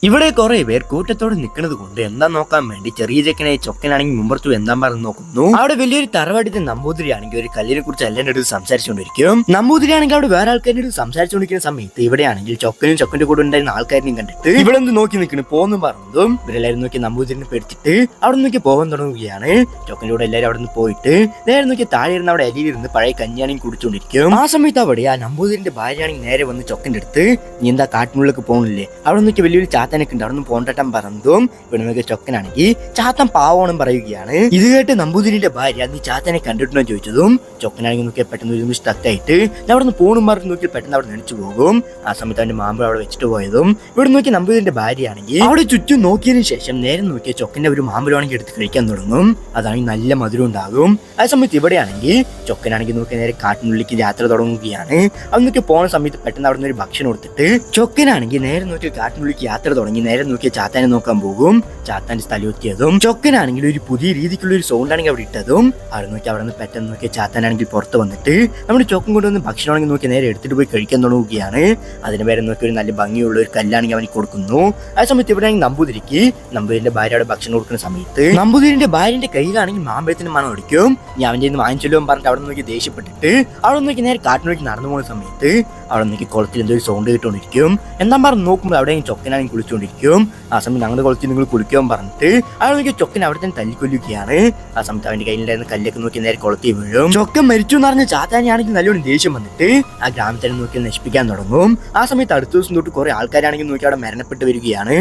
ഇവിടെ കുറെ പേർ കൂട്ടത്തോടെ നിൽക്കുന്നത് കൊണ്ട് എന്താ നോക്കാൻ വേണ്ടി ചെറിയ ചെക്കനെ ചൊക്കനാണെങ്കിൽ മുമ്പർത്തു എന്താ പറഞ്ഞു നോക്കുന്നു. അവിടെ വലിയൊരു തറവാടിത്തെ നമ്പൂതിരിയാണെങ്കിൽ ഒരു കല്ലിനെ കുറിച്ച് എല്ലാവരുടെ അടുത്ത് സംസാരിച്ചുകൊണ്ടിരിക്കും. നമ്പൂതിരിയാണെങ്കിൽ അവിടെ വേറെ ആൾക്കാരുടെ അടുത്ത് സംസാരിച്ചുകൊണ്ടിരിക്കുന്ന സമയത്ത് ഇവിടെയാണെങ്കിൽ ചൊക്കനും ചൊക്കന്റെ കൂടെ ഉണ്ടായിരുന്ന ആൾക്കാരെയും കണ്ടിട്ട് ഇവിടെ ഒന്ന് നോക്കി നിൽക്കുന്നു പോന്നും പറഞ്ഞതും ഇവരെല്ലാവരും നോക്കി നമ്പൂതിരിനെ പേടിച്ചിട്ട് അവിടെ നോക്കി പോകാൻ തുടങ്ങുകയാണ്. ചൊക്കന്റെ കൂടെ എല്ലാവരും അവിടെ നിന്ന് പോയിട്ട് നേരെ നോക്കി താഴെ ഇരുന്ന് അവിടെ അരിയിലിരുന്ന് പഴയ കഞ്ഞാണെങ്കിൽ കുടിച്ചുകൊണ്ടിരിക്കും. ആ സമയത്ത് അവിടെ ആ നമ്പൂതിരിന്റെ ഭാര്യയാണെങ്കിൽ നേരെ വന്ന് ചൊക്കന്റെ അടുത്ത് നീ എന്താ കാട്ടിനുള്ളിലേക്ക് പോകുന്നില്ലേ, അവിടെ നോക്കി വലിയൊരു ചാത്തനൊക്കെ ഉണ്ട്, അവിടെ നിന്ന് പോണ്ടട്ടം പറഞ്ഞതും ഇവിടെ നോക്കി ചൊക്കനാണെങ്കിൽ ചാത്തൻ പാവണം പറയുകയാണ്. ഇത് കേട്ട് നമ്പൂതിരിന്റെ ഭാര്യ നീ ചാത്തനെ കണ്ടിട്ടുണ്ടോ ചോദിച്ചതും ചൊക്കനാണെങ്കിൽ നോക്കിയാൽ പെട്ടെന്ന് സ്റ്റക്കായിട്ട് അവിടെ നിന്ന് പോണും പറഞ്ഞു നോക്കി പെട്ടെന്ന് അവിടെ നടിച്ചു പോകും. ആ സമയത്ത് അവന്റെ മാമ്പഴം അവിടെ വെച്ചിട്ട് പോയതും ഇവിടെ നോക്കി നമ്പൂതിരിന്റെ ഭാര്യയാണെങ്കിൽ അവിടെ ചുറ്റും നോക്കിയതിനു ശേഷം നേരെ നോക്കിയ ചൊക്കന്റെ ഒരു മാമ്പഴമാണെങ്കിൽ എടുത്ത് കഴിക്കാൻ തുടങ്ങും. അതാണെങ്കിൽ നല്ല മധുരം ഉണ്ടാകും. ആ സമയത്ത് ഇവിടെയാണെങ്കിൽ ചൊക്കനാണെങ്കിൽ നോക്കി നേരെ കാട്ടിനുള്ളിലേക്ക് യാത്ര തുടങ്ങുകയാണ്. അന്നൊക്കെ പോണ സമയത്ത് പെട്ടെന്ന് അവിടെ നിന്ന് ഒരു ഭക്ഷണം കൊടുത്തിട്ട് ചൊക്കനാണെങ്കിൽ നേരെ നോക്കി കാട്ടിനുള്ളിലേക്ക് യാത്ര തുടങ്ങി നേരെ നോക്കിയ ചാത്താനെ നോക്കാൻ പോകും. ചാത്താന്റെ സ്ഥലമെത്തിയതും ചൊക്കനാണെങ്കിൽ ഒരു പുതിയ രീതിക്കുള്ള ഒരു സൗണ്ട് ആണെങ്കിൽ അവിടെ ഇട്ടതും അവിടെ നോക്കി അവിടെ നിന്ന് പെട്ടെന്ന് നോക്കിയ ചാത്താനാണെങ്കിൽ പുറത്ത് വന്നിട്ട് നമ്മുടെ ചൊക്കം കൊണ്ടുവന്ന് ഭക്ഷണമാണെങ്കിൽ നോക്കി നേരെ എടുത്തിട്ട് പോയി കഴിക്കാൻ തുടങ്ങുകയാണ്. അതിന് പേരെ നോക്കി ഒരു നല്ല ഭംഗിയുള്ള ഒരു കല്ലാണെങ്കിൽ അവന് കൊടുക്കുന്നു. ആ സമയത്ത് ഇവിടെ നമ്പൂതിരിന്റെ ഭാര്യ അവിടെ ഭക്ഷണം കൊടുക്കുന്ന സമയത്ത് നമ്പൂതിരിന്റെ ഭാര്യന്റെ കയ്യിലാണെങ്കിൽ മാമ്പഴത്തിന് മണം അടിക്കും. ഞാൻ അവന്റെ വാങ്ങിച്ചല്ലോ പറഞ്ഞിട്ട് അവിടെ നോക്കി ദേഷ്യപ്പെട്ടിട്ട് അവിടെ നോക്കി നേരെ കാട്ടിനോക്കി നടന്നു പോകുന്ന സമയത്ത് അവിടെ നോക്കി കുളത്തിൽ എന്തോ ഒരു സൗണ്ട് കിട്ടുകൊണ്ടിരിക്കും. എന്താ പറഞ്ഞ് നോക്കുമ്പോൾ അവിടെ ചൊക്കനാണെങ്കിൽ കുളിച്ചുകൊണ്ടിരിക്കും. ആ സമയത്ത് ഞങ്ങളുടെ കുളത്തിൽ നിങ്ങൾ കുളിക്കാൻ പറഞ്ഞിട്ട് അവിടെ നോക്കി ചൊക്കൻ അവിടെ തന്നെ തല്ലിക്കൊല്ലുകയാണ്. ആ സമയത്ത് അവന്റെ കയ്യിലുണ്ടായിരുന്ന കല്ലൊക്കെ നോക്കി നേരെ കുളത്തിൽ വീഴും. ചൊക്കൻ മരിച്ചു എന്ന് പറഞ്ഞ ചാത്താനാണെങ്കിൽ നല്ലോണം ദേഷ്യം വന്നിട്ട് ആ ഗ്രാമത്തിനെ നോക്കി നശിപ്പിക്കാൻ തുടങ്ങും. ആ സമയത്ത് അടുത്ത ദിവസം തൊട്ട് കുറെ ആൾക്കാരാണെങ്കിൽ നോക്കി അവിടെ മരണപ്പെട്ട് വരികയാണ്.